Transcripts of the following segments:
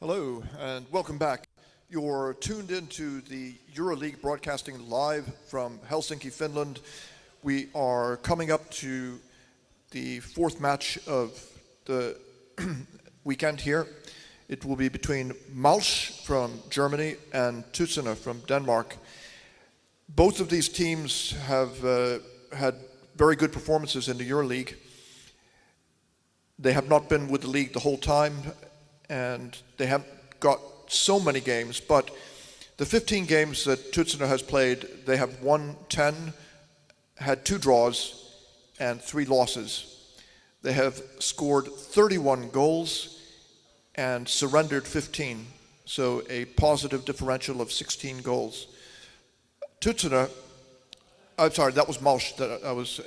Hello, and welcome back. You're tuned into the Euroleague broadcasting live from Helsinki, Finland. We are coming up to the fourth match of the weekend here. It will be between Malsch from Germany and Tudserne from Denmark. Both of these teams have had very good performances in the Euroleague. They have not been with the league the whole time, and they haven't got so many games, but the 15 games that Tudserne has played, they have won 10, had 2 draws, and 3 losses. They have scored 31 goals and surrendered 15, so a positive differential of 16 goals. Tudserne, I'm sorry, that was Malsch that I was...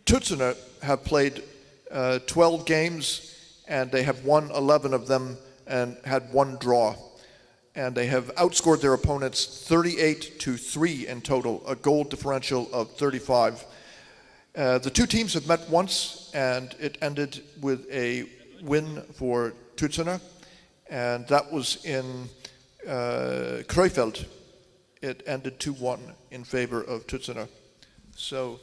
Tudserne have played 12 games, and they have won 11 of them and had 1 draw. And they have outscored their opponents 38-3 in total, a goal differential of 35. The two teams have met once, and it ended with a win for Tudserne, and that was in Krefeld. It ended 2-1 in favor of Tudserne. So,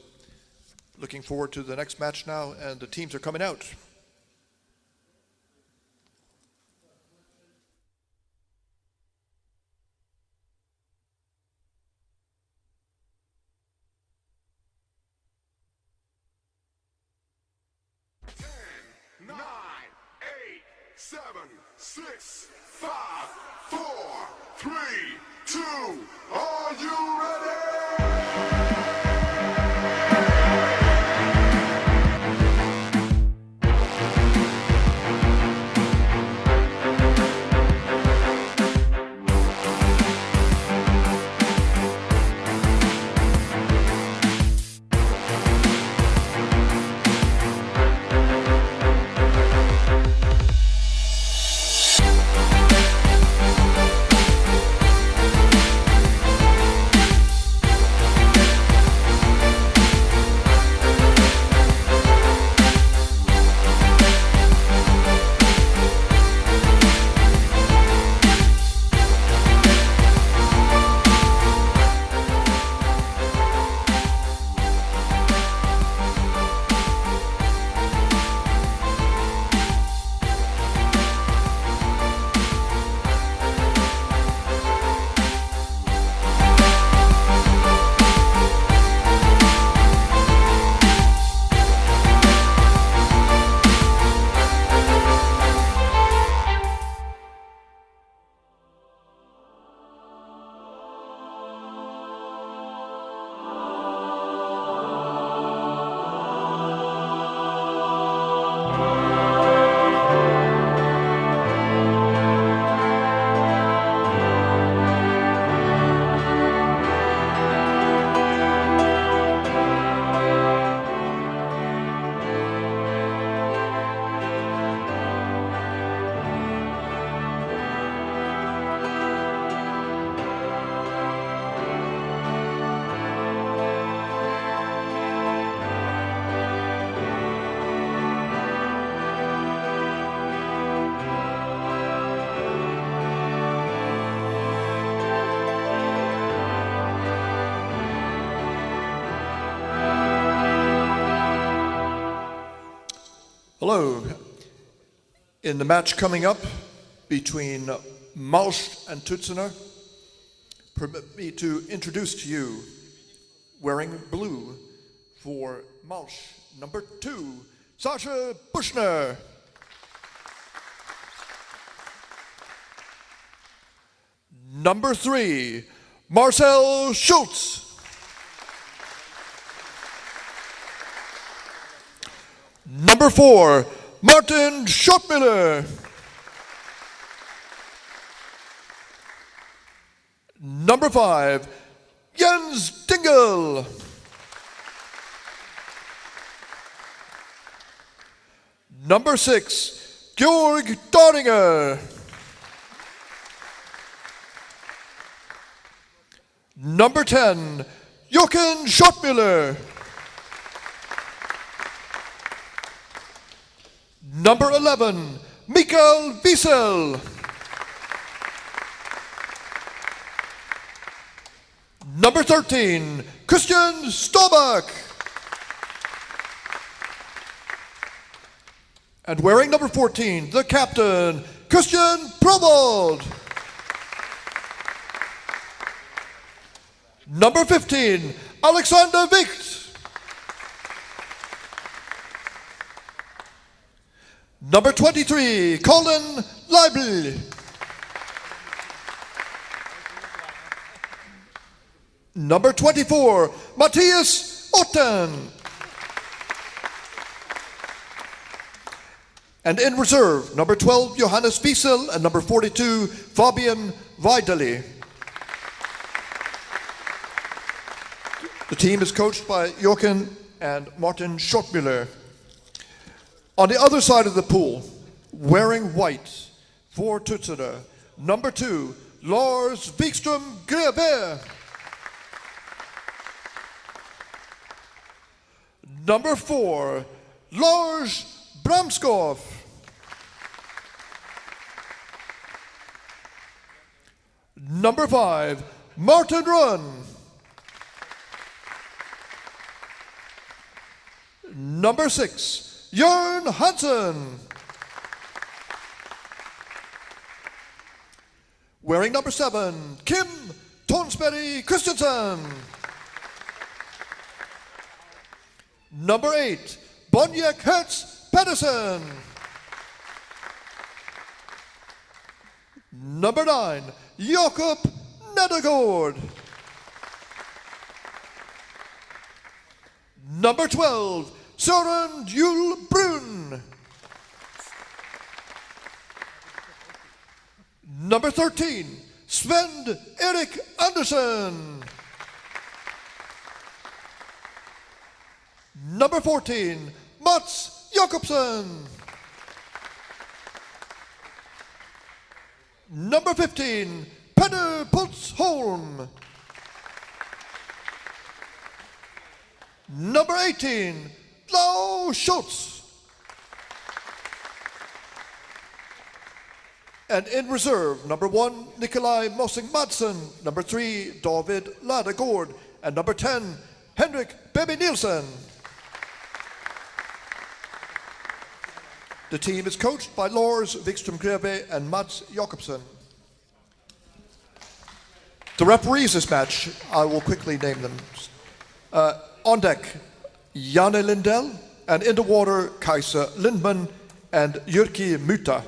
looking forward to the next match now, and the teams are coming out. Nine, 8, 7, 6, 5, 4, 3, 2, are you ready? Hello. In the match coming up between Malsch and Tudserne, permit me to introduce to you, wearing blue for Malsch, number 2, Sascha Buschner. Number 3, Marcel Schultz. Number 4, Martin Schottmüller. Number 5, Jens Dingel. Number 6, Georg Dorninger. Number 10, Jochen Schottmüller. Number 11, Mikael Wiesel. Number 13, Christian Stobak. And wearing number 14, the captain, Christian Provold. Number 15, Alexander Wicht. Number 23, Colin Leibel. Number 24, Matthias Otten. And in reserve, number 12, Johannes Wiesel, and number 42, Fabian Weideli. The team is coached by Jochen and Martin Schottmüller. On the other side of the pool, wearing white for Tudserne, number 2, Lars Wikström Greve. Number 4, Lars Bramskov. Number 5, Martin Run. Number 6, Jörn Hansen. Wearing number 7, Kim Tonsberg Christensen. Number 8, Bonjek Hertz Pedersen. Number 9, Jakob Nedergaard. Number 12, Søren Julebrun. Number 13, Sven Erik Andersen. Number 14, Mats Jakobsen. Number 15, Peder Putzholm. Number 18, Lau Schultz. And in reserve, number 1, Nikolai Mossing Madsen. Number 3, David Ladegård. And number 10, Henrik Baby Nielsen. The team is coached by Lars Wikström Greve and Mats Jakobsen. The referees this match, I will quickly name them. On deck, Janne Lindell, and in the water, Kaiser Lindman and Jyrki Muta.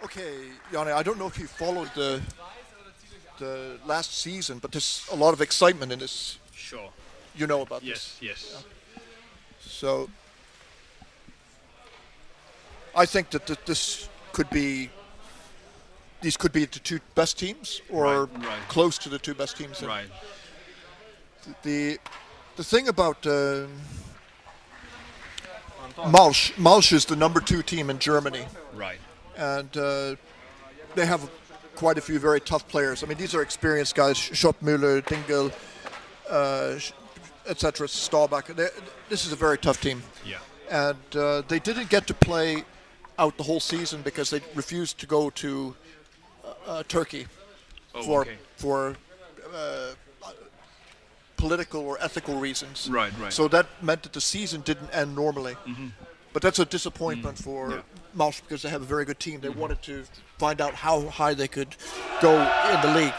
Okay, Janne, I don't know if you followed the last season, but there's a lot of excitement in this. Sure. You know about this. Yes. Yeah. So, I think that these could be the two best teams, or Right. close to the two best teams. And Right. The thing about Malsch is the number 2 team in Germany. Right. And they have quite a few very tough players. I mean, these are experienced guys: Schottmüller, Dingel, etc. Staubach. This is a very tough team. Yeah. And they didn't get to play out the whole season because they refused to go to Turkey for political or ethical reasons. Right. So that meant that the season didn't end normally. Mm-hmm. But that's a disappointment for Malsch, because they have a very good team. They wanted to find out how high they could go in the league.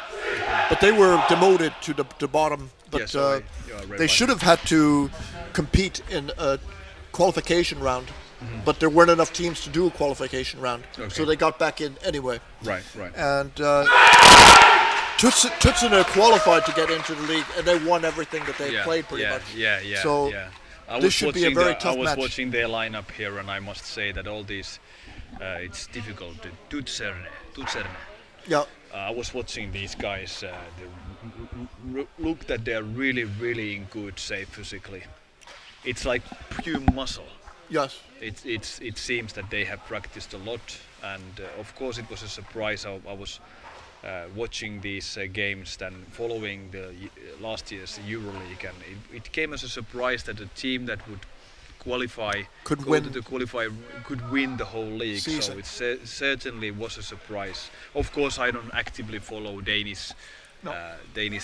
But they were demoted to the bottom. But they should have had to compete in a qualification round. Mm-hmm. But there weren't enough teams to do a qualification round. Okay. So they got back in anyway. Right. And Tudserne qualified to get into the league, and they won everything that they played pretty much. So this should be a very tough match. I was watching their lineup here, and I must say that all these, it's difficult. Tudserne. Yeah. I was watching these guys. Look that they're really, really in good shape physically. It's like pure muscle. Yes. It seems that they have practiced a lot, and of course it was a surprise. I was watching these games, then following the last year's Euroleague, and it came as a surprise that a team that would qualify Could go win. to the qualify could win the whole league. Season. So it certainly was a surprise. Of course, I don't actively follow Danish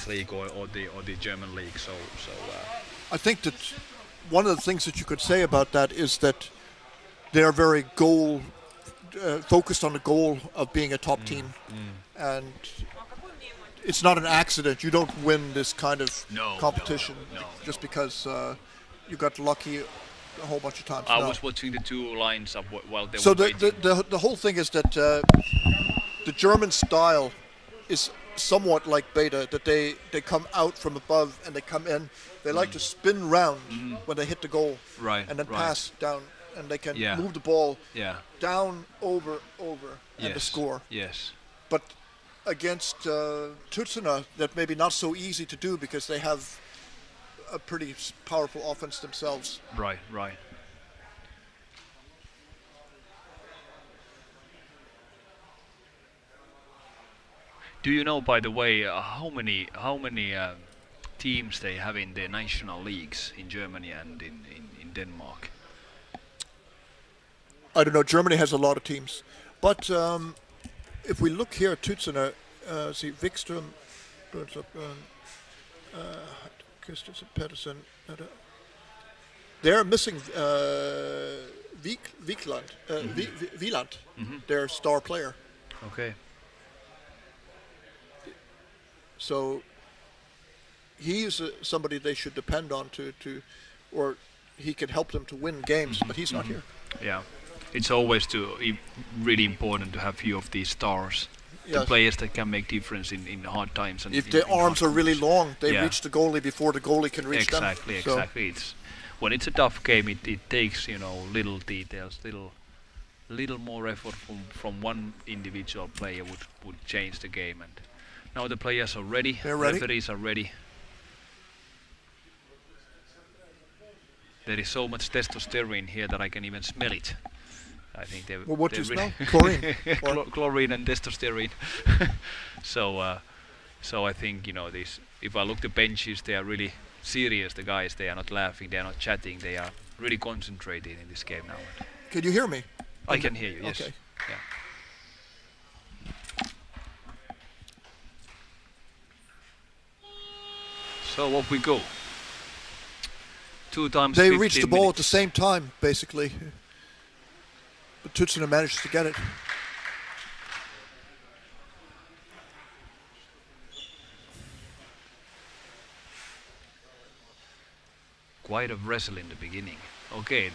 league or the German league. So I think that one of the things that you could say about that is that they are very focused on the goal of being a top team, and it's not an accident. You don't win this kind of competition just because you got lucky a whole bunch of times. I was watching the two lines up while they So were waiting. the whole thing is that the German style is somewhat like beta, that they come out from above and they come in. They like to spin round when they hit the goal, Right, and then right. pass down, and they can Yeah. move the ball Yeah. down, over, and to score. Yes. But against Tudserne, that may be not so easy to do because they have a pretty powerful offense themselves. Right. Do you know, by the way, how many teams they have in the national leagues in Germany and in Denmark? I don't know. Germany has a lot of teams, but if we look here at Tudserne, see Wikström, Christensen, Pedersen, they're missing Wieland, their star player. Okay. So he is somebody they should depend on or he can help them to win games, but he's not here. Yeah. It's always really important to have few of these stars, the Yes. players that can make difference in hard times. And If in their hard arms are really conditions. long, they Yeah. reach the goalie before the goalie can reach them. Exactly. So- It's when it's a tough game, it takes little details, little more effort from one individual player would change the game. And now the players are ready. They're ready. Referees are ready. There is so much testosterone here that I can even smell it. I think they. Well, what do they're you really smell? Chlorine? Or- Chlorine and testosterone. So I think these. If I look the benches, they are really serious. The guys, they are not laughing, they are not chatting. They are really concentrated in this game now. Can you hear me? I can hear you. Yes. Okay. Yeah. So off we go. 2 times. They 15 reached the ball at minutes. the same time, basically. But Tudserne managed to get it. Quite a wrestle in the beginning. Okay,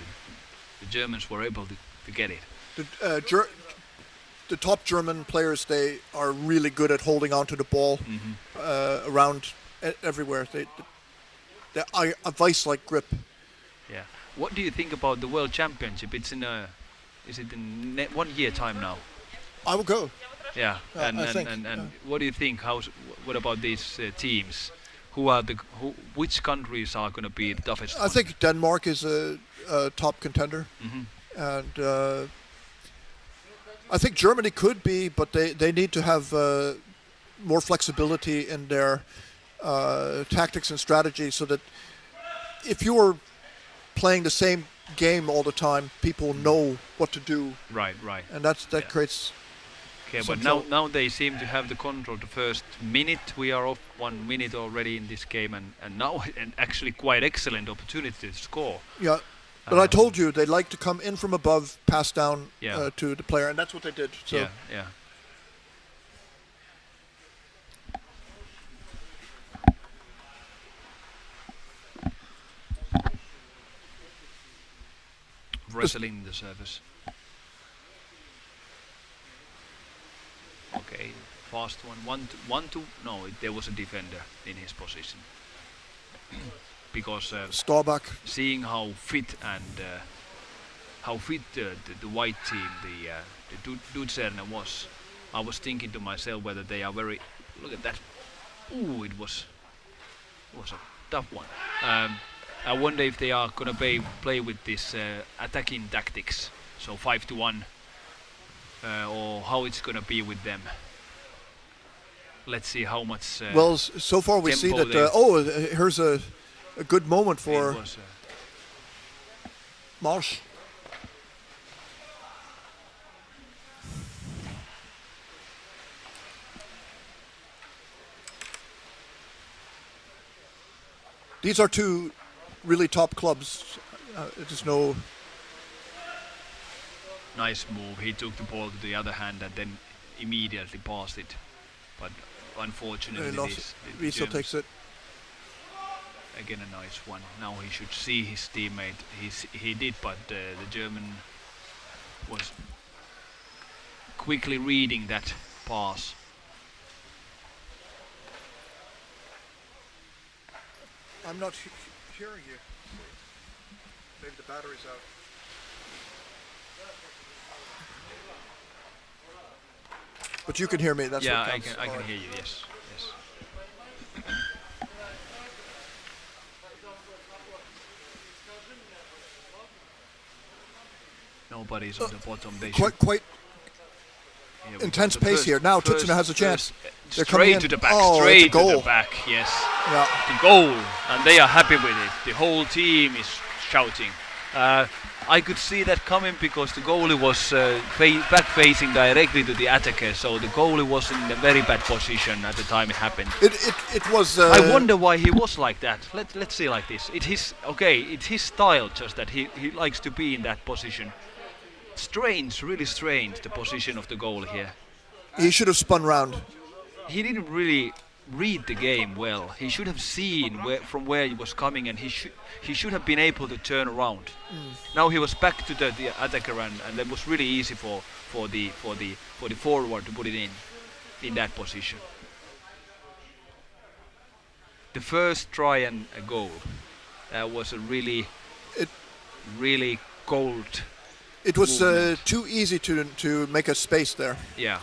the Germans were able to get it. The top German players, they are really good at holding on to the ball around everywhere. They a vice-like grip. Yeah. What do you think about the World Championship? It's is it in 1 year time now? I will go. Yeah. And I think, what do you think? What about these teams? Which countries are going to be the toughest? I think Denmark is a top contender, and I think Germany could be, but they need to have more flexibility in their tactics and strategy, so that if you are playing the same game all the time, people know what to do, Right. and that creates. Okay, some but trouble. now they seem to have the control. The first minute, we are off 1 minute already in this game, and now an actually quite excellent opportunity to score. Yeah, but I told you they like to come in from above, pass down Yeah. to the player, and that's what they did. So Yeah. Wrestling the surface. Okay, fast one. No, there was a defender in his position. Because Staubach. seeing how fit the white team, the Tudserne was, I was thinking to myself whether they are very. Look at that. Ooh, it was a tough one. I wonder if they are gonna play with this attacking tactics, so 5-1, or how it's gonna be with them. Let's see how much. Well, so far we see that. Here's a good moment for Malsch. These are two really top clubs. There's no. Nice move. He took the ball to the other hand and then immediately passed it. But unfortunately, Riso takes it. Again, a nice one. Now he should see his teammate. He did, but the German was quickly reading that pass. I'm not hearing you. Maybe the battery's out. But you can hear me. That's yeah, what counts. I can hear you. Yes. Nobody's on the bottom. They quite intense pace here. Now Tudserne has a chance. They're straight to the back. Straight to the back. Yes. Yeah. The goal, and they are happy with it. The whole team is shouting. I could see that coming because the goalie was back facing directly to the attacker, so the goalie was in a very bad position at the time it happened. It was. I wonder why he was like that. Let's see like this. It's his style, just that he likes to be in that position. Strange, really strange, the position of the goal here. He should have spun round. He didn't really read the game well. He should have seen from where he was coming, and he should have been able to turn around. Now he was back to the attacker, and it was really easy for the forward to put it in that position. The first try and a goal. That was a really cold. It was too easy to make a space there. Yeah.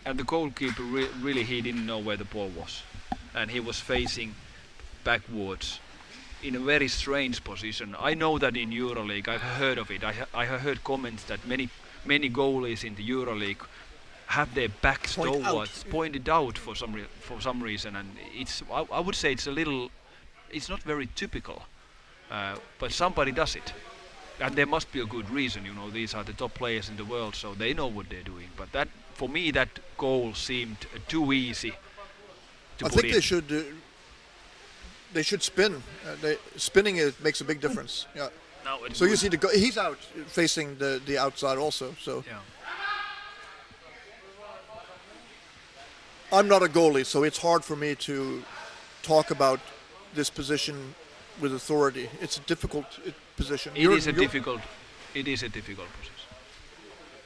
And the goalkeeper really he didn't know where the ball was, and he was facing backwards in a very strange position. I know that in Euroleague, I've heard of it. I have heard comments that many goalies in the Euroleague have their backs pointed out for some reason, and I would say it's not very typical, but somebody does it. And there must be a good reason, these are the top players in the world, so they know what they're doing. But for me, that goal seemed too easy to put in. I think they should spin. Spinning it makes a big difference. Yeah. So you see he's out facing the outside also. So yeah. I'm not a goalie, so it's hard for me to talk about this position with authority. It's a difficult position. It is a difficult position.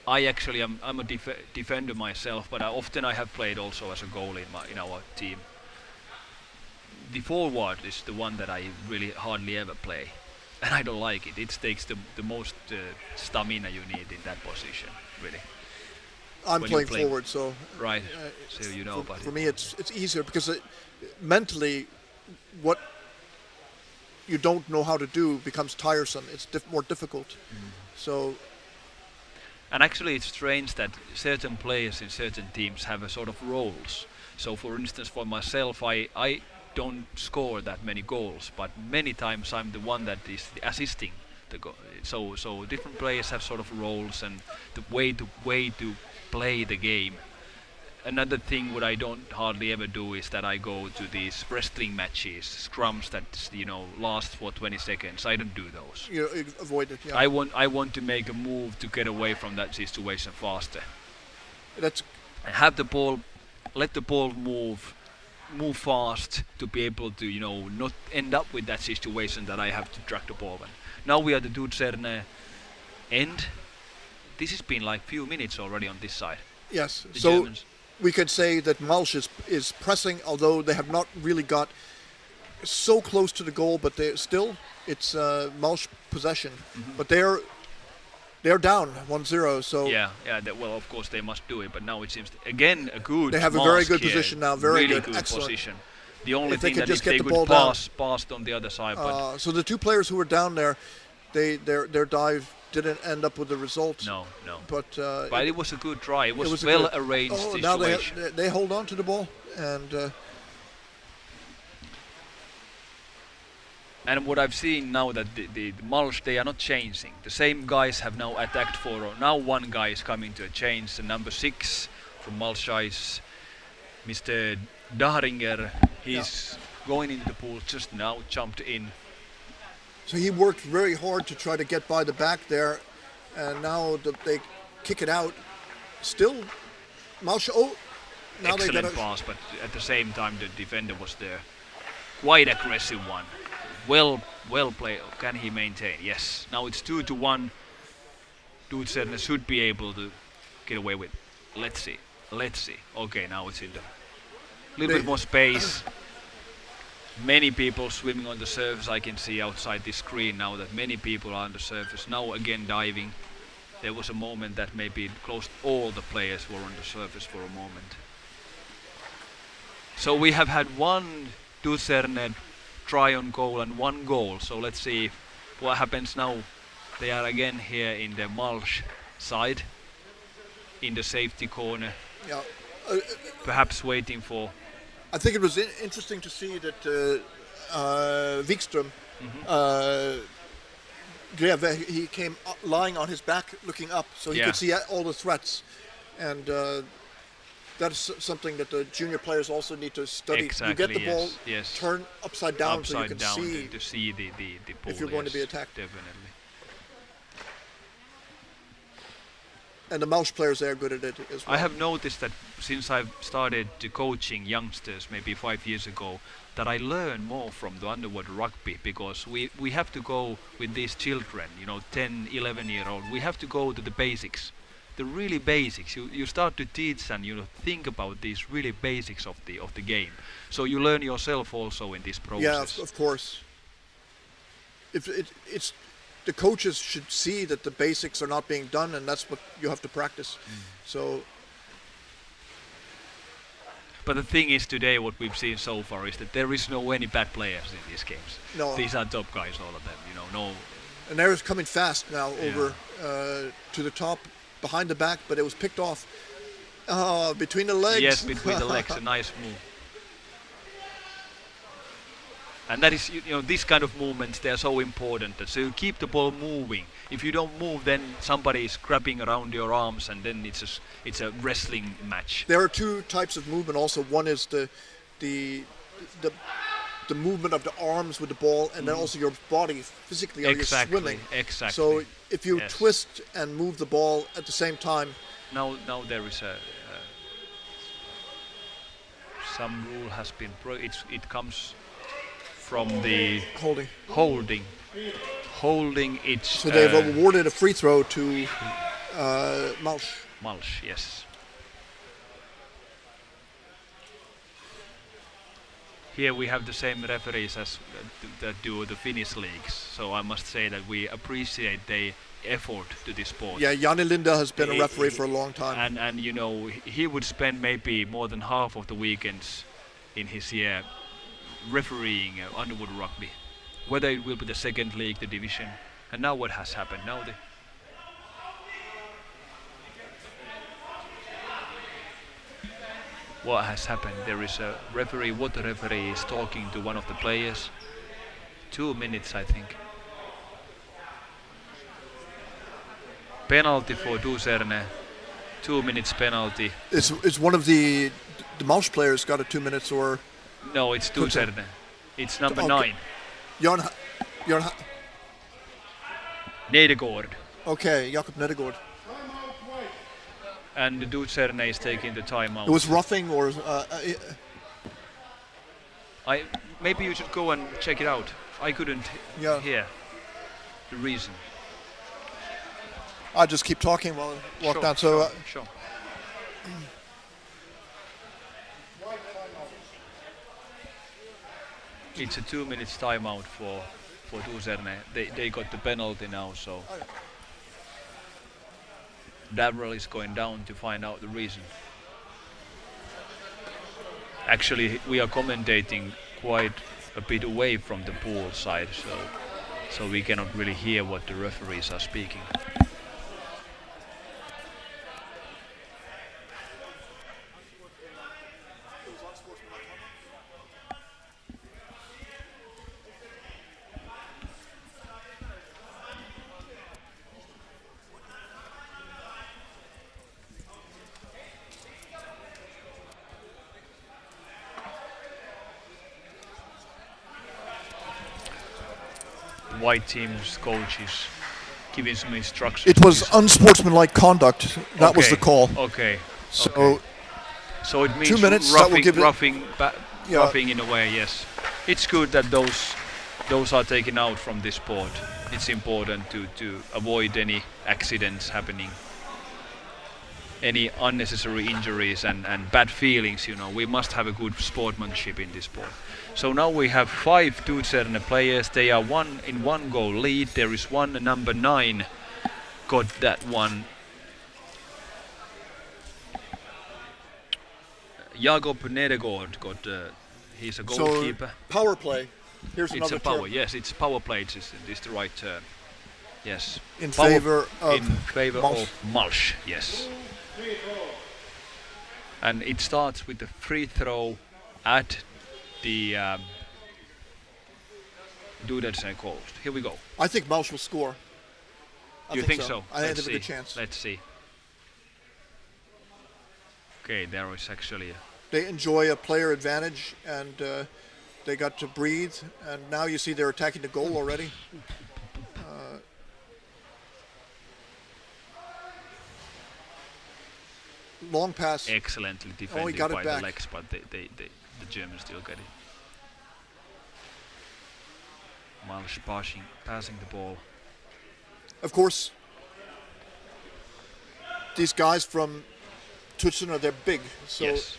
I actually I'm a defender myself, but often I have played also as a goalie in our team. The forward is the one that I really hardly ever play, and I don't like it. It takes the most stamina you need in that position, really. I'm playing forward, so right. So about for me, it's easier because mentally, what you don't know how to do becomes tiresome. It's more difficult. So. And actually, it's strange that certain players in certain teams have a sort of roles. So, for instance, for myself, I don't score that many goals, but many times I'm the one that is assisting the goal. So different players have sort of roles and the way to play the game. Another thing what I don't hardly ever do is that I go to these wrestling matches, scrums that last for 20 seconds. I don't do those. You avoid it. Yeah. I want to make a move to get away from that situation faster. Have the ball, let the ball move fast to be able to not end up with that situation that I have to track the ball. And now we are the Tudserne end. This has been like few minutes already on this side. Yes. The Germans. We could say that Malsch is pressing, although they have not really got so close to the goal, but it's Malsch possession. But they're They're down 1-0, so Yeah, well, of course they must do it, but now it seems again a good. They have a very Malsch good here, position now, very really good, excellent. position. The only If they thing could that just if get they the could ball pass on the other side, but so the 2 players who were down there, their dive didn't end up with the result. no. But It was a good try. It was a well good- arranged now situation. they hold on to the ball, and And what I've seen now that the Malsch, they are not changing. The same guys have now attacked for. Now one guy is coming to a change. The number 6 from Malsch is Mr. Dahringer. He's going into the pool just now, jumped in. so he worked very hard to try to get by the back there, and now they kick it out. Still, Malsch. Now they Excellent got pass, but at the same time the defender was there. Quite aggressive one. Well played. Can he maintain? Yes. Now it's 2-1. Tudserne should be able to get away with. Let's see. Okay, now it's in the little bit more space. Many people swimming on the surface. I can see outside the screen now that many people are on the surface. Now again diving. There was a moment that maybe close all the players were on the surface for a moment. So we have had one Tudserne try on goal and 1 goal. So let's see what happens now. They are again here in the Malsch side, in the safety corner, Yeah. perhaps waiting for. I think it was interesting to see that Wikström, he came lying on his back, looking up, so he could see all the threats, and that's something that the junior players also need to study. Exactly, you get the ball, yes. turn upside down, Upside so you can down see to see the ball, if you're going to be attacked. Definitely. And the Malsch players, they are good at it as well. I have noticed that since I've started to coaching youngsters maybe 5 years ago, that I learn more from the underwater rugby, because we have to go with these children, 10, 11-year-old. We have to go to the basics, the really basics. You start to teach and think about these really basics of the game. So you learn yourself also in this process. Yeah, of course. It's the coaches should see that the basics are not being done, and that's what you have to practice. So. But the thing is today, what we've seen so far is that there is no any bad players in these games. No. These are top guys, all of them. No. And they're coming fast now over to the top, behind the back, but it was picked off between the legs. Yes, between the legs, a nice move. And that is, these kind of movements, they are so important. So you keep the ball moving. If you don't move, then somebody is grabbing around your arms, and then it's a wrestling match. There are 2 types of movement also. One is the movement of the arms with the ball, and then also your body physically. You're swimming. Exactly. So if you twist and move the ball at the same time. Now there is some rule has been it comes from the holding it. So they've awarded a free throw to Malsch. Malsch, yes. Here we have the same referees as that do the Finnish leagues. So I must say that we appreciate their effort to this sport. Yeah, Janne Linde has been a referee for a long time. And he would spend maybe more than half of the weekends in his year refereeing underwater rugby, whether it will be the second league, the division. And now what has happened? Now what has happened? There is a referee. What the referee is talking to one of the players. 2 minutes, I think. Penalty for Tudserne. 2 minutes penalty. Is one of the Malsch players got a 2 minutes or? No, it's Tudserne. It's number 9. Jan Nedergaard. Okay, Jakob Nedergaard. And the Tudserne is taking the timeout. It was roughing or? Maybe you should go and check it out. I couldn't hear the reason. I'll just keep talking while I walk down. So. Sure. It's a 2 minutes timeout for Tudserne. They got the penalty now, so. Davral is going down to find out the reason. Actually, we are commentating quite a bit away from the pool side, so we cannot really hear what the referees are speaking. White team's coach is giving some instructions. It was unsportsmanlike conduct. That was the call. Okay. So So it means 2 minutes. That will give it. roughing in a way. Yes, it's good that those are taken out from this sport. It's important to avoid any accidents happening, any unnecessary injuries and bad feelings. We must have a good sportsmanship in this sport. So now we have 5 Tudserne players. They are one goal lead. There is one number 9 got that one. Jakob Nedegård got. He's a goalkeeper. So power play. Here's It's another a power. term. Yes, it's power play. Is the right term. Yes. In Power favor of in favor Malsch. of Malsch. Yes. And it starts with the free throw at the Tudserne coast. Here we go. I think Malsch will score. I You think so? I think they have a good chance. Let's see. Okay, there is actually They enjoy a player advantage, and they got to breathe. And now you see they're attacking the goal already. Long pass. excellently defended got it by back. the legs, but the Germans still get it. Malsch passing the ball. Of course, these guys from Tudserne, they're big, so Yes.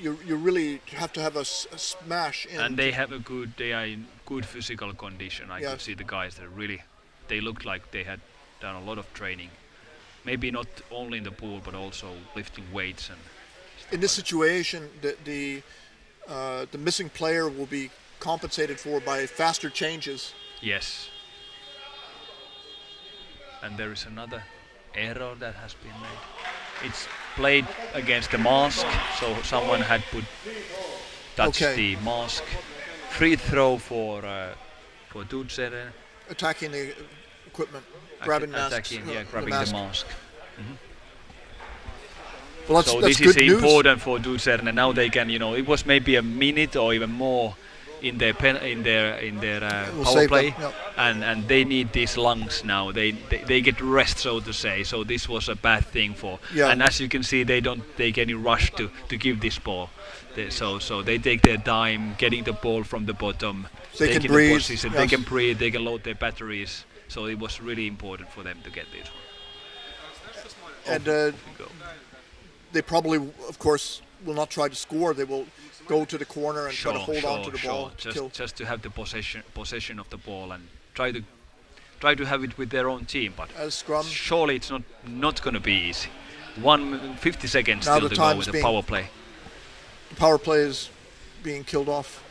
you really have to have a smash in. And they are in good physical condition. I could Yes. see the guys that they looked like they had done a lot of training. Maybe not only in the pool, but also lifting weights and. In this situation, the missing player will be compensated for by faster changes. Yes. And there is another error that has been made. It's played against the mask, so someone had touched Okay. the mask. Free throw for Tudserne. Attacking the equipment, grabbing masks. Grabbing the mask. Well, that's So that's this is good news. important for Tudserne. Now they can, it was maybe a minute or even more in their We'll power save play, them, and they need these lungs now. They get rest, so to say. So this was a bad thing for. Yeah. And as you can see, they don't take any rush to give this ball. So they take their time getting the ball from the bottom. They can taking breathe, the position. They yes. can breathe. They can load their batteries. So it was really important for them to get this one. And Here we go. they probably, of course, will not try to score. They will go to the corner and try to hold on to the ball. to kill. Just to have the possession of the ball and try to have it with their own team. But As scrum. surely it's not going to be easy. 50 seconds Now still the to go time's with the being- power play. The power play is being killed off.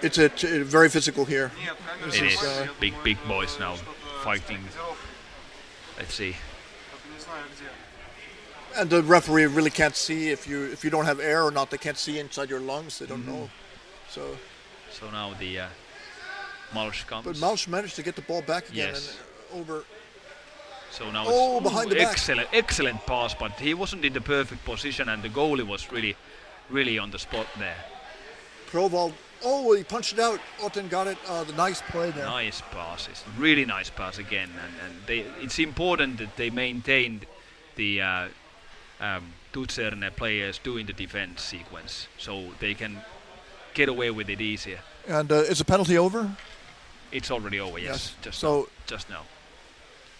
It's very physical here. It is big boys now fighting. Let's see. And the referee really can't see if you don't have air or not. They can't see inside your lungs. They don't know. So now the Malsch comes. but Malsch managed to get the ball back again Yes. and over. So now Oh, behind the back. excellent pass, but he wasn't in the perfect position, and the goalie was really on the spot there. Provald. Oh, he punched it out. Otten got it. The nice play there. Nice passes, really nice pass again, and it's important that they maintained the Tudserne players doing the defense sequence, so they can get away with it easier. And is the penalty over? It's already over, yes. Yes. Just now.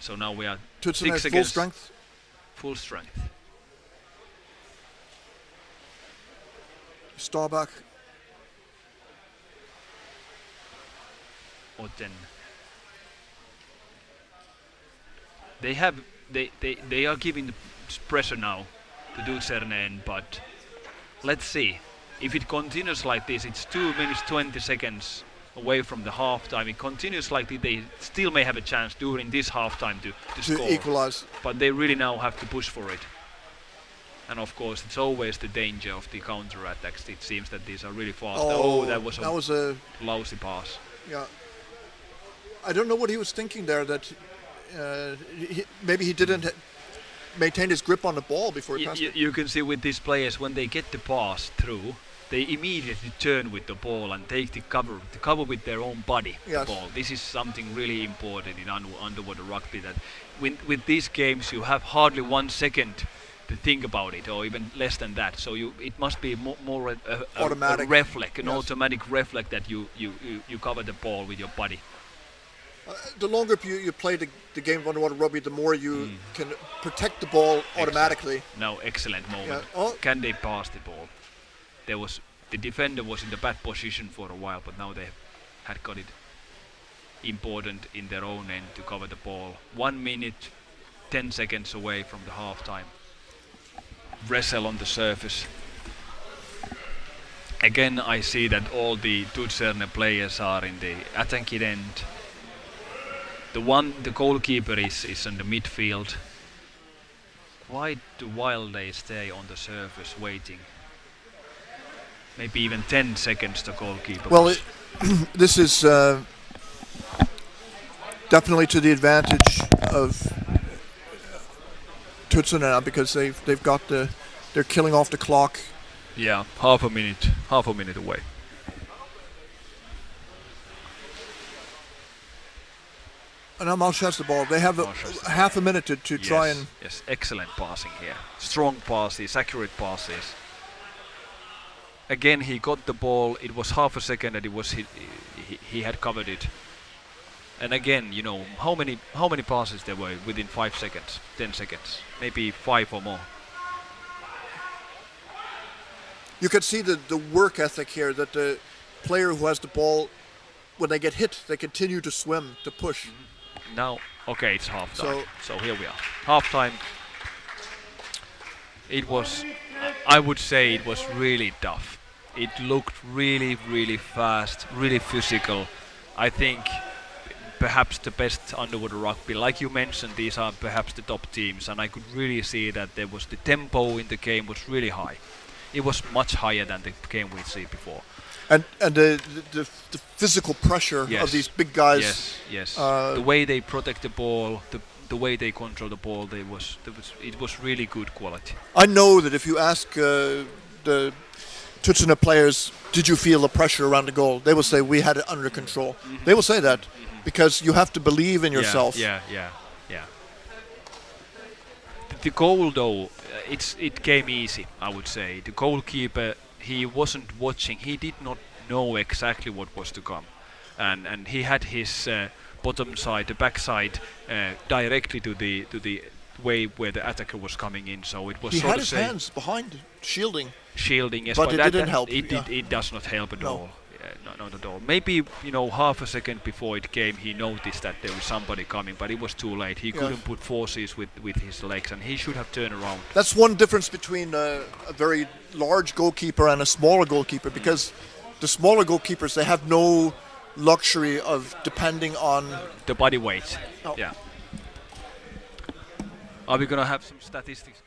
So now we are Tudserne 6 full against strength. full strength. Staubach. or 10. They are giving the pressure now to Tudserne, but let's see. If it continues like this, it's 2 minutes 20 seconds away from the halftime. It continues like this, they still may have a chance during this halftime to score. Equalize. But they really now have to push for it. And of course, it's always the danger of the counter-attacks. It seems that these are really fast. That was a lousy pass. Yeah. I don't know what he was thinking there, that maybe he didn't maintain his grip on the ball before he passed it. You can see with these players, when they get the pass through, they immediately turn with the ball and take the cover with their own body. Yes. The ball. This is something really important in underwater rugby, that with these games you have hardly 1 second to think about it, or even less than that. So it must be more automatic. A reflex, an automatic reflex that you cover the ball with your body. The longer you play the game of underwater rugby, the more you can protect the ball automatically. Exactly. Now, excellent moment. Yeah. Oh. Can they pass the ball? The defender was in the bad position for a while, but now they had got it important in their own end to cover the ball. 1 minute, 10 seconds away from the halftime. Wrestle on the surface. Again, I see that all the Tudserne players are in the attacking end. The goalkeeper is in the midfield. Quite a while they stay on the surface waiting. Maybe even 10 seconds the goalkeeper. Well, this is definitely to the advantage of Tudserne now, because they've got they're killing off the clock. Yeah, half a minute away. And now Malsch has the ball. They have half a minute to try and... Yes, excellent passing here. Strong passes, accurate passes. Again, he got the ball. It was half a second that he had covered it. And again, how many passes there were within 5 seconds, 10 seconds, maybe 5 or more. You can see the work ethic here, that the player who has the ball, when they get hit, they continue to swim, to push. Now, okay, it's halftime. So here we are. Halftime. It was, I would say, it was really tough. It looked really, really fast, really physical. I think perhaps the best underwater rugby. Like you mentioned, these are perhaps the top teams, and I could really see that there was the tempo in the game was really high. It was much higher than the game we'd seen before. And the physical pressure of these big guys. Yes. The way they protect the ball, the way they control the ball, it was really good quality. I know that if you ask the Tudserne players, did you feel the pressure around the goal? They will say, we had it under control. Mm-hmm. They will say that because you have to believe in yourself. Yeah. The goal, though, it came easy, I would say. The goalkeeper, he wasn't watching. He did not know exactly what was to come. And he had his bottom side, the back side, directly to the way where the attacker was coming in. So it was he sort had of his hands behind shielding. Yes, but it didn't help. It does not help at all. Not at all. Maybe half a second before it came, he noticed that there was somebody coming, but it was too late. He couldn't put forces with his legs, and he should have turned around. That's one difference between a very large goalkeeper and a smaller goalkeeper, because the smaller goalkeepers, they have no luxury of depending on the body weight. Oh. Yeah. Are we gonna have some statistics?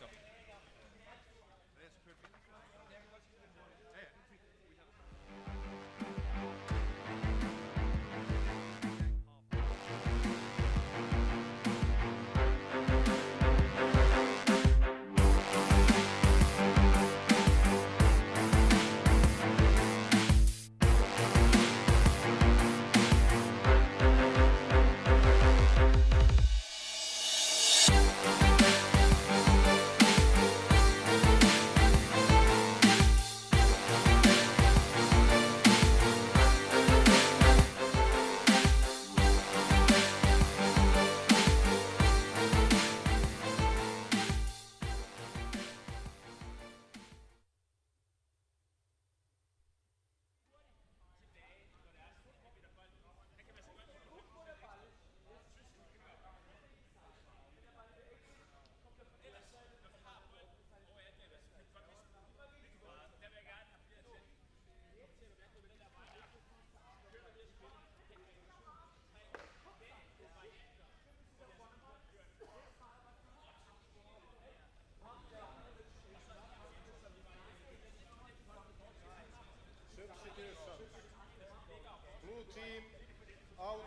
out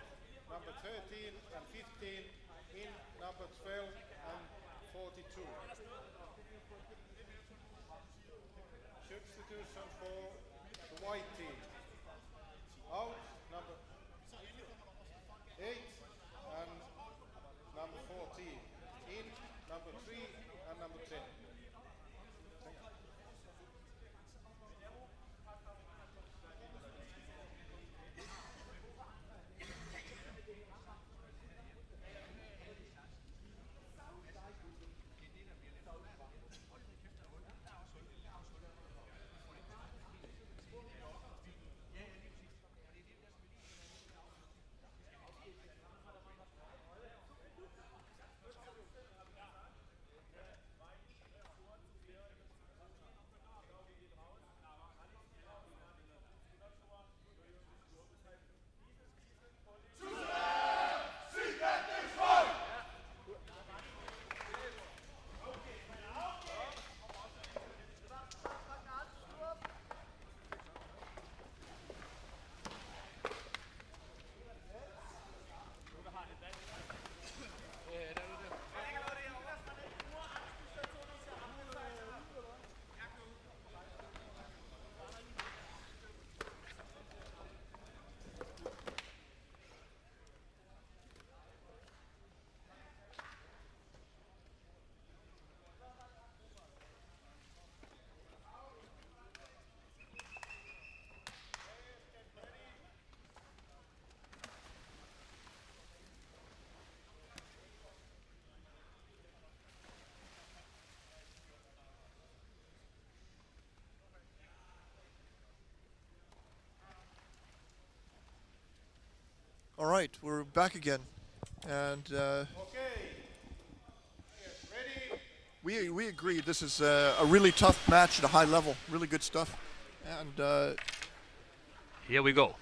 number 13 and 15, in number 12 and 42. Substitution for the white team. Out number 8 and number 14. In number 3 and number 10. All right, we're back again, and Okay. Ready? we agreed this is a really tough match at a high level, really good stuff, and Here we go.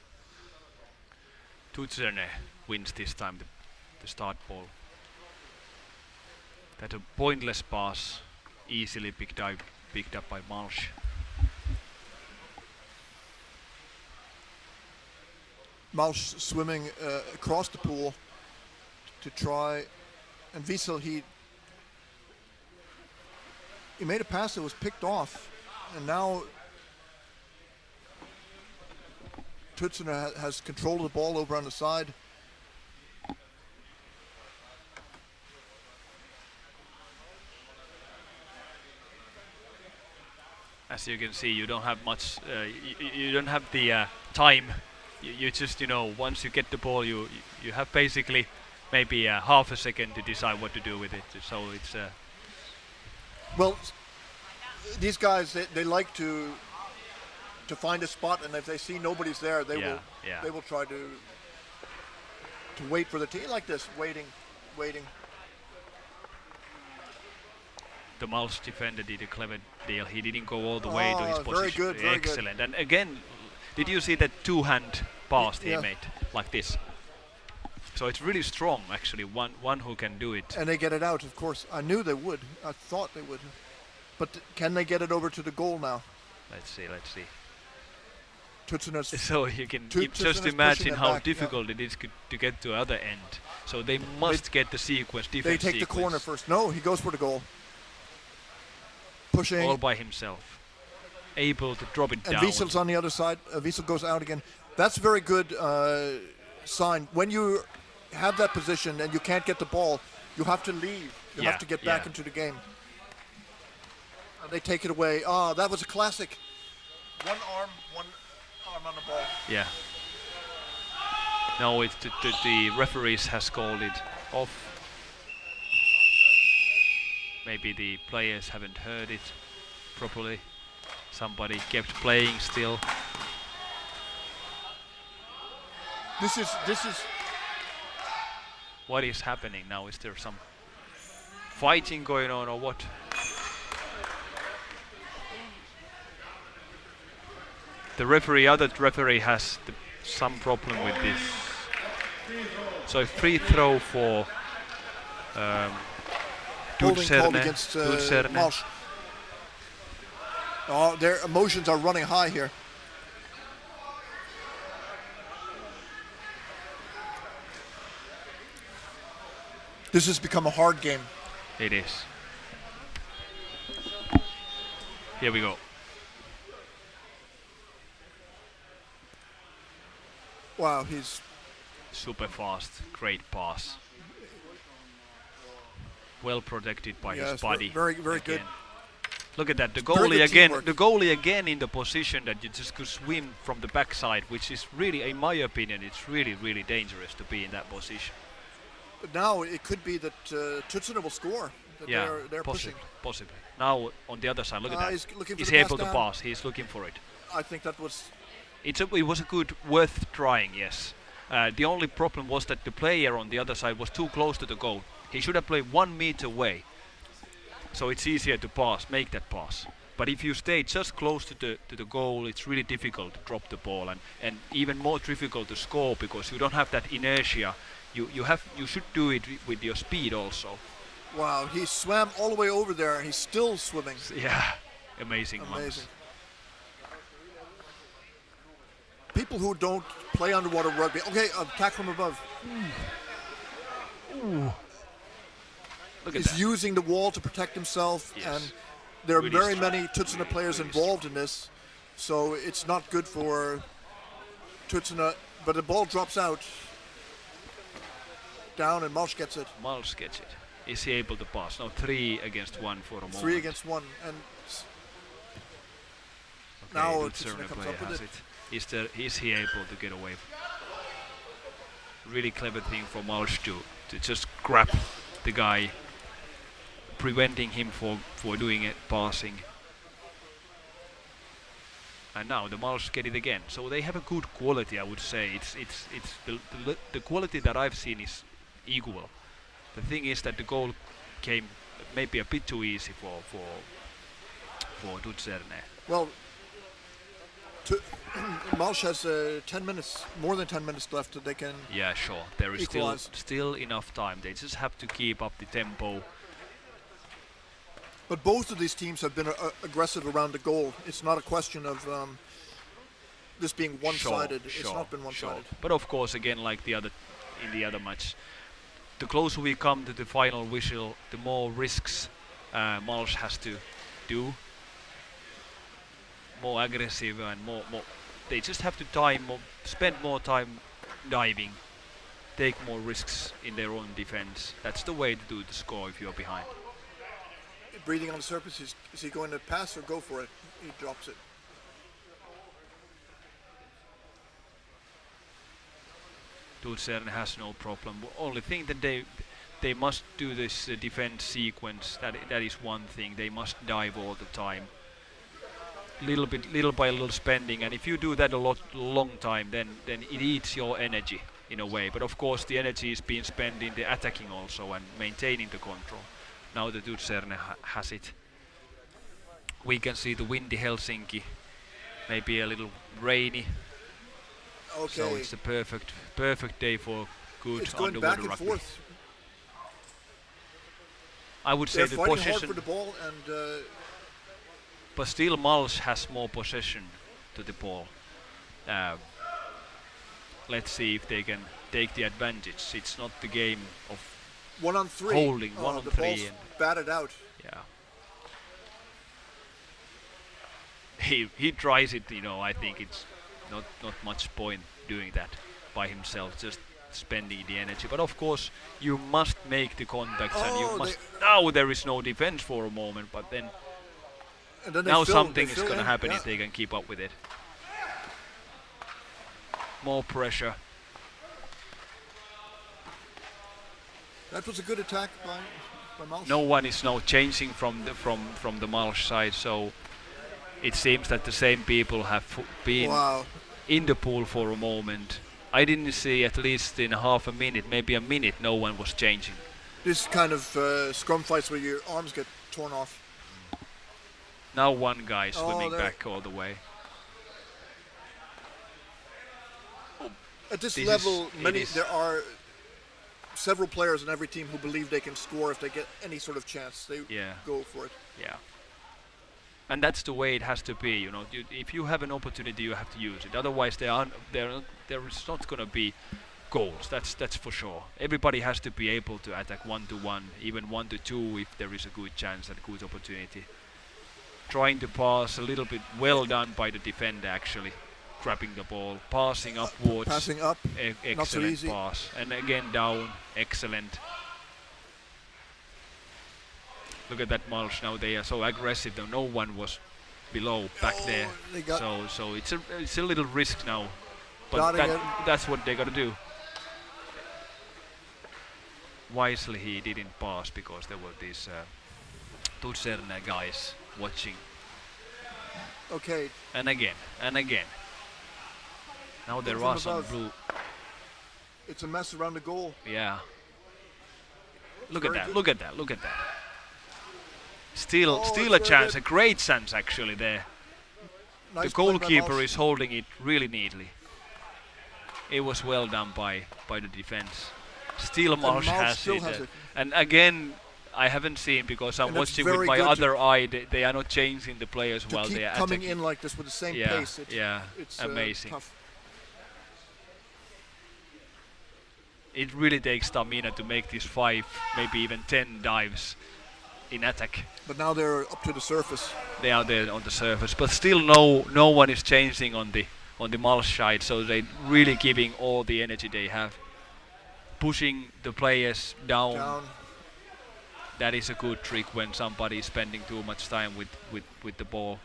Tudserne wins this time the start ball. That a pointless pass, easily picked up by Malsch. Malsch swimming across the pool to try, and Wiesel, he made a pass that was picked off, and now Tudserne has control of the ball over on the side. As you can see, you don't have much. You don't have the time. You just, once you get the ball, you have basically maybe half a second to decide what to do with it. So it's. Well, these guys they like to find a spot, and if they see nobody's there, they will try to wait for the team like this, waiting. The Malsch defender did a clever deal. He didn't go all the way to his position. Very good, very excellent. good. And again, did you see that two-hand pass he made like this? So it's really strong, actually. One who can do it. And they get it out, of course. I knew they would. I thought they would. But can they get it over to the goal now? Let's see. Tudserne. So you can Tudserne just is imagine pushing them how back, difficult it is to get to the other end. So they must get the sequence, They defense take the corner first. No, he goes for the goal. Pushing. all by himself. Able to drop it And down. Wiesel's on the other side. Wiesel goes out again. That's a very good sign. When you have that position and you can't get the ball, you have to leave. You have to get back into the game. And they take it away. That was a classic. One arm on the ball. Yeah. No, it's the referees has called it off. Maybe the players haven't heard it properly. Somebody kept playing still. This is. What is happening now? Is there some fighting going on or what? The other referee has some problem with this. So free throw for Holding called Tudserne. against Tudserne. Malsch. Their emotions are running high here. This has become a hard game. It is. Here we go. Wow, he's Super fast, great pass. Well protected by his body. very good. again. Look at that, the Very goalie good again. teamwork. The goalie again in the position that you just could swim from the backside, which is really, in my opinion, it's really, really dangerous to be in that position. But now it could be that Tudserne will score. That they're pushing. Possibly. Now on the other side, look at that. He's looking for He's the pass able to down. pass. He's looking for it. I think that was. It was a good, worth trying. Yes. The only problem was that the player on the other side was too close to the goal. He should have played 1 meter away. So it's easier to pass, make that pass. But if you stay just close to the goal, it's really difficult to drop the ball, and even more difficult to score because you don't have that inertia. You should do it with your speed also. Wow, he swam all the way over there and he's still swimming. Yeah, amazing. Ones. People who don't play underwater rugby. Okay, attack from above. Look at He's that. using the wall to protect himself, Yes. and there are Really very strong. many Tudserne players Really involved in this, so it's not good for Tudserne. But the ball drops out, down, and Malsch gets it. Malsch gets it. Is he able to pass? No, 3 against 1 for a moment. 3 against 1, and Okay, now Tudserne Tudserne comes player up with has it. Is he able to get away? Really clever thing for Malsch to just grab the guy, preventing him for doing it, passing. And now the Malsch get it again. So they have a good quality, I would say. It's the quality that I've seen is equal. The thing is that the goal came maybe a bit too easy for Tudserne. well, Malsch has 10 minutes, more than 10 minutes left that they can. Yeah, sure. There is Equalize. still enough time. They just have to keep up the tempo. But both of these teams have been aggressive around the goal. It's not a question of this being one-sided. It's not been one-sided. But of course, again, like in the other match, the closer we come to the final whistle, the more risks Malsch has to do. More aggressive and more. They just have to spend more time diving, take more risks in their own defense. That's the way to do the score if you're behind. Breathing on the surface, is he going to pass or go for it? He drops it. Tudserne has no problem. Only thing that they must do this defense sequence. That is one thing. They must dive all the time. Little by little spending, and if you do that a long time, then it eats your energy in a way. But of course, the energy is being spent in the attacking also and maintaining the control. Now the Tudserne has it. We can see the windy Helsinki, maybe a little rainy. Okay. So it's a perfect day for good It's going underwater back and rugby. forth. I would say They're the fighting hard possession, for the ball, and but still Malsch has more possession to the ball. Let's see if they can take the advantage. It's not the game of 1-on-3. holding, one on the three, ball's and batted out. yeah. He tries it, I think it's not much point doing that by himself, just spending the energy. But of course, you must make the contacts, and you must. Now there is no defense for a moment, but then And then they now fill- something they is fill going to in, happen yeah. if they can keep up with it. More pressure. That was a good attack by Malsch. No one is now changing from the Malsch side, so it seems that the same people have been Wow. in the pool for a moment. I didn't see, at least in half a minute, maybe a minute, no one was changing. This kind of scrum fights where your arms get torn off. Now one guy Oh, swimming there- back all the way. At this This level, is- there are several players in every team who believe they can score if they get any sort of chance. They Yeah. go for it. Yeah. And that's the way it has to be, if you have an opportunity, you have to use it. Otherwise, there is not going to be goals. That's for sure. Everybody has to be able to attack 1-1, even 1-2 if there is a good chance and good opportunity. Trying to pass a little bit, well done by the defender actually, grabbing the ball, passing upwards. Passing up, excellent not so easy. pass, and again down, excellent. Look at that Malsch now. They are so aggressive though. No one was below back there. So it's a little risk now, but that's what they got to do. Wisely he didn't pass because there were these Tudserne guys watching. Okay. And again. Now there are some blue. It's a mess around the goal. Yeah. Look at that. Still a chance, a great chance actually there. Nice the goalkeeper is holding it really neatly. It was well done by the defense. Still Malsch has it. And again, I haven't seen because I'm watching with my other eye. They are not changing the players while they are coming attacking. in like this with the same pace. It's amazing. Tough. It really takes stamina to make these 5, maybe even 10 dives in attack. But now they're up to the surface. They are there on the surface, but still no one is changing on the Malsch side. So they really giving all the energy they have, pushing the players down. That is a good trick when somebody is spending too much time with the ball.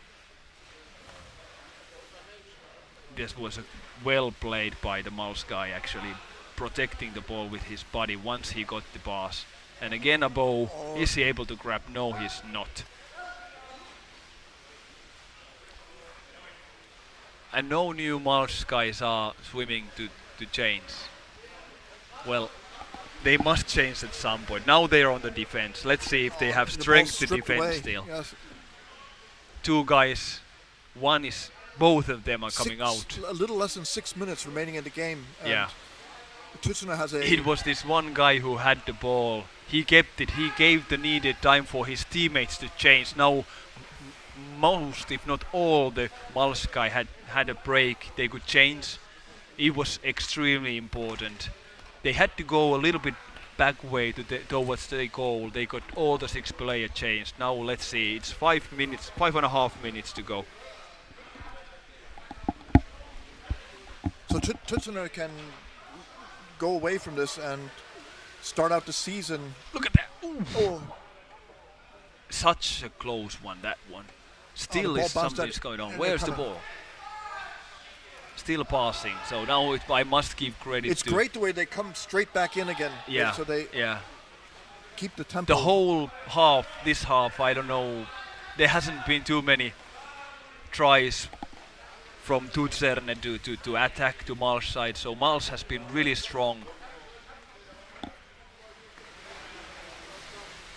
This was well played by the Malsch guy actually, protecting the ball with his body once he got the pass. And again above, is he able to grab? No, he's not. And no new Malsch guys are swimming to change. Well, they must change at some point. Now they're on the defense. Let's see if they have strength to defend still. Yes. 2 guys, both of them are coming out. A little less than 6 minutes remaining in the game. Yeah. Tudserne has It was this one guy who had the ball. He kept it. He gave the needed time for his teammates to change. Now, most, if not all, the Malsch guy had a break. They could change. It was extremely important. They had to go a little bit back way towards the goal. They got all the 6 players changed. Now let's see. It's 5.5 minutes to go. So Tudserne can go away from this and start out the season. Look at that! Oh. Such a close one, that one. Still is something's going on. Where's the ball? Still passing. So now I must give credit. It's great the way they come straight back in again. Yeah. So they keep the tempo. The whole this half, I don't know. There hasn't been too many tries from Tudserne to attack to Malsch side. So Malsch has been really strong.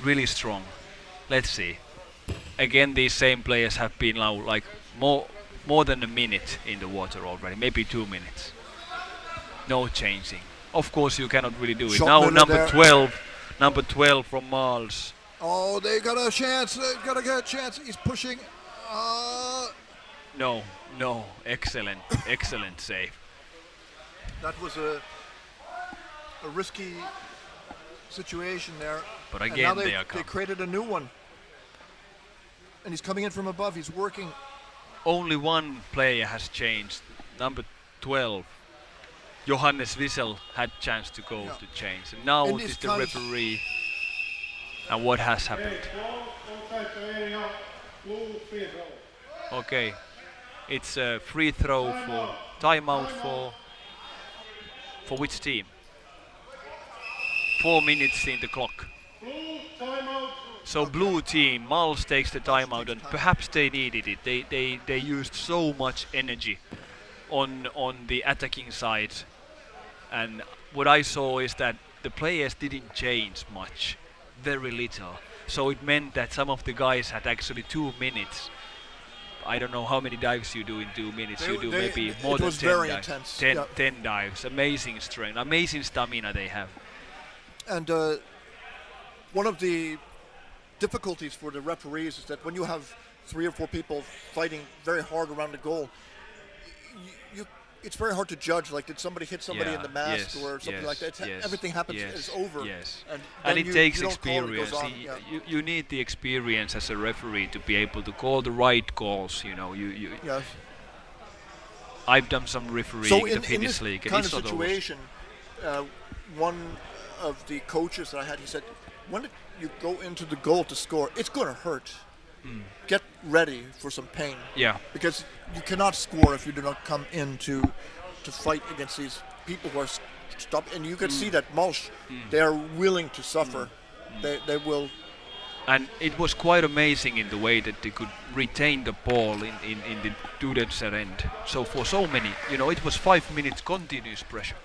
Really strong. Let's see. Again, these same players have been now like more than a minute in the water already, maybe 2 minutes. No changing. Of course, you cannot really do it. Now number 12 from Malsch. Oh, they got a chance. They got to get a chance. He's pushing. No. Excellent save. That was a risky situation there. But again, they created a new one. And he's coming in from above. He's working. Only one player has changed. Number 12, Johannes Wiesel, had chance to go to change. And now it is the referee. And what has happened? Okay, it's a free throw for timeout for which team? 4 minutes in the clock. So blue team, Malsch takes the timeout, and perhaps they needed it. They used so much energy on the attacking side, and what I saw is that the players didn't change much, very little. So it meant that some of the guys had actually 2 minutes. I don't know how many dives you do in 2 minutes. You do maybe more than 10 dives. 10 dives. Amazing strength, amazing stamina they have. And one of the difficulties for the referees is that when you have 3 or 4 people fighting very hard around the goal, it's very hard to judge. Like, did somebody hit somebody in the mask yes, or something yes, like that? yes, Everything happens. yes, It's over. Yes. And And then it takes you don't call it, it goes experience. on. You need the experience as a referee to be able to call the right calls. You know, Yes. I've done some refereeing So in the Finnish this league, and kind it's of not always. situation, one of the coaches that I had, he said, when you go into the goal to score, it's going to hurt. Get ready for some pain. Yeah. Because you cannot score if you do not come in to fight against these people who are stopped. And you can see that Malsch, they are willing to suffer. They will. And it was quite amazing in the way that they could retain the ball in the Tudserne end. So for so many, it was 5 minutes continuous pressure.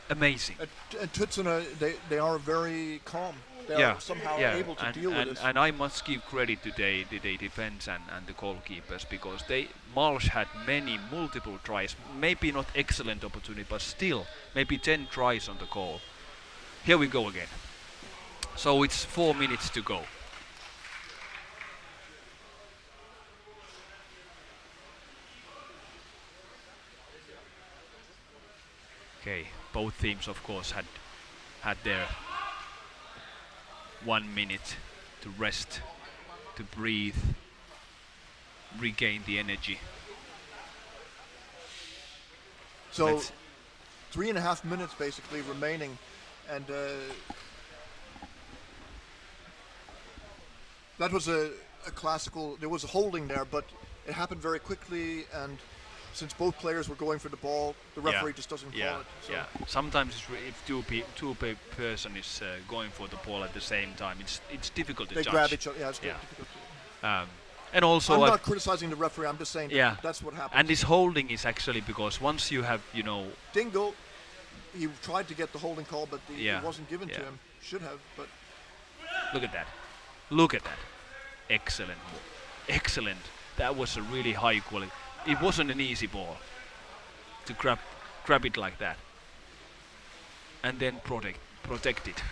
Amazing. And Tudserne, they are very calm. They are somehow able to deal with this. And I must give credit to the defense and the goalkeepers, because Malsch had multiple tries, maybe not excellent opportunity, but still maybe 10 tries on the goal. Here we go again. So it's 4 minutes to go. Okay, both teams of course had their 1 minute to rest, to breathe, regain the energy. So 3.5 minutes basically remaining, and that was a classical. There was a holding there, but it happened very quickly, and since both players were going for the ball, the referee just doesn't call it. So. Yeah. Sometimes if two person is going for the ball at the same time, it's difficult to they judge. grab each other. Yeah, it's difficult. And also, I'm not criticizing the referee. I'm just saying that's what happens. And this holding is actually because once you have, Dingle, he tried to get the holding call, but it wasn't given to him. Should have, but look at that. Excellent. That was a really high quality. It wasn't an easy ball to grab it like that, and then protect it.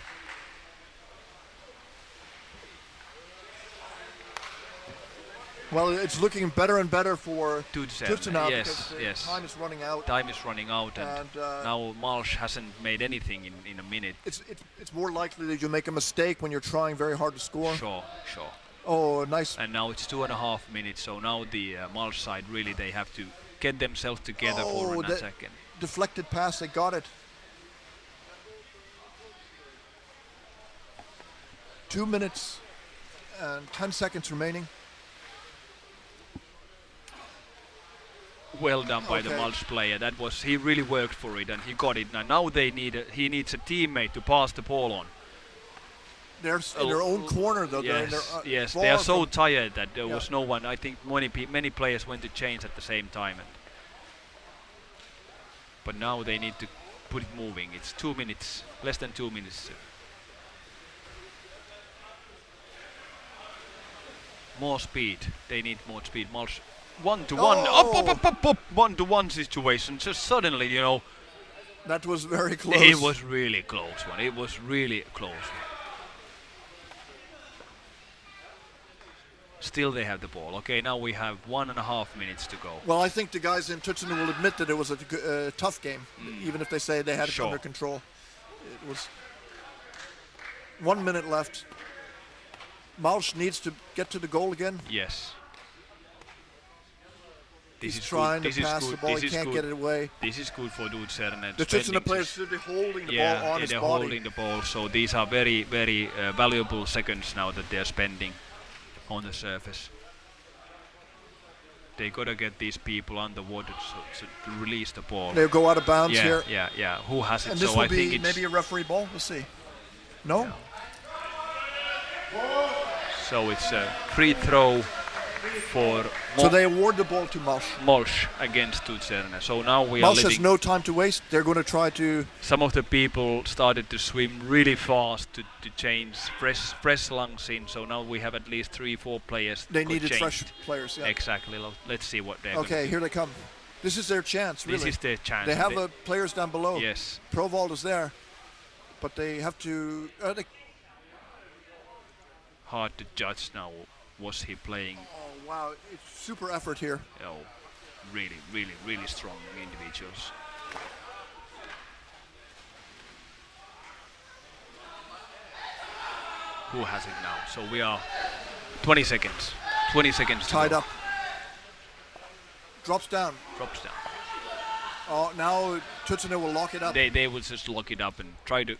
Well, it's looking better and better for Tudserne now, yes, because yes. Time is running out. And now Malsch hasn't made anything in a minute. It's more likely that you make a mistake when you're trying very hard to score. Sure. Oh, nice. And now it's 2.5 minutes, so now the Malsch side really they have to get themselves together for an attack. Deflected pass, they got it. 2 minutes and 10 seconds remaining. Well done by the Malsch player. He really worked for it and he got it. Now he needs a teammate to pass the ball on. They're in their own corner though. Yes, they are so tired that there was no one. I think many players went to change at the same time. But now they need to put it moving. It's 2 minutes, less than 2 minutes. More speed. They need more speed. Malsch 1-to-1. Up. 1-to-1 situation. Just suddenly, That was very close. It was really close one. It was really close. Still they have the ball. Okay, now we have 1.5 minutes to go. Well, I think the guys in Tudserne will admit that it was a tough game, even if they say they had it under control. It was 1 minute left. Malsch needs to get to the goal again. Yes. He's trying to pass the ball. He can't get it away. This is good for Tudserne. The Tudserne players should be holding the ball on his body. They're holding the ball. So these are very, very valuable seconds now that they're spending on the surface. They gotta get these people on the water to release the ball. They'll go out of bounds here. Yeah. Who has it? And this so will I think be it's maybe a referee ball. We'll see. No. Yeah. So it's a free throw for. So they award the ball to Malsch. Malsch against Tudserne. So now we are Malsch has no time to waste. They're going to try to. Some of the people started to swim really fast to change fresh lungs in. So now we have at least 3-4 players. They needed changed. fresh players. Yeah. Exactly. Let's see what they're. Okay, here they come. This is their chance. Really. This is their chance. They have players down below. Yes. Provald is there, but they have to. Hard to judge now. Was he playing? Oh wow! It's super effort here. Oh. really, really, really strong individuals. Who has it now? So we are 20 seconds. 20 seconds Tied to go. up. Drops down. Drops down. Oh, now Tudserne will lock it up. They will just lock it up and trying to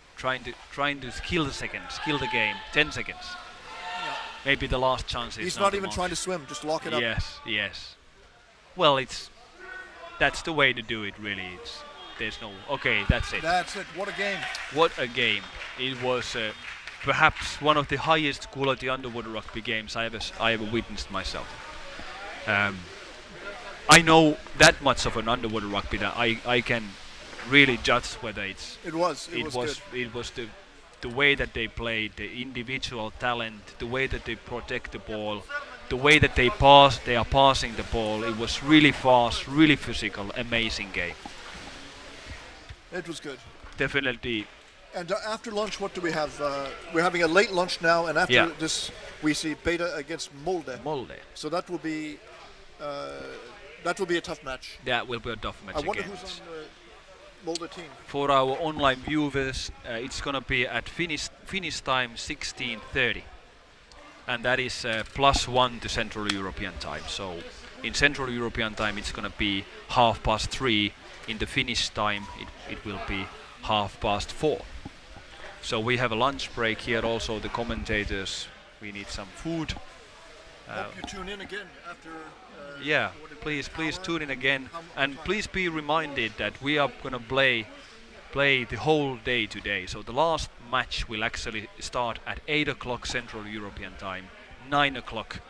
kill the seconds, kill the game. 10 seconds. Yeah. Maybe the last chance is He's now not the even Malsch. trying to swim, just lock it up. Yes. Well, that's the way to do it. Really, there's no. Okay, that's it. That's it. What a game. What a game! It was perhaps one of the highest quality underwater rugby games I ever witnessed myself. I know that much of an underwater rugby that I can really judge whether it's. It was good. It was the way that they played, the individual talent, the way that they protect the ball, the way that they are passing the ball. It was really fast, really physical, amazing game. It was good. Definitely. And after lunch, what do we have? We're having a late lunch now, and after this, we see Beta against Molde. So that will be a tough match. That will be a tough match. I wonder again. who's on the Molde team. For our online viewers, it's gonna be at Finnish time 16:30, and that is +1 to Central European time. So in Central European time, it's gonna be 3:30. In the Finnish time, it will be 4:30. So we have a lunch break here. Also, the commentators, we need some food. Hope you tune in again after. Please tune in again, and please be reminded that we are gonna play the whole day today. So the last match will actually start at 8 o'clock Central European time, 9 o'clock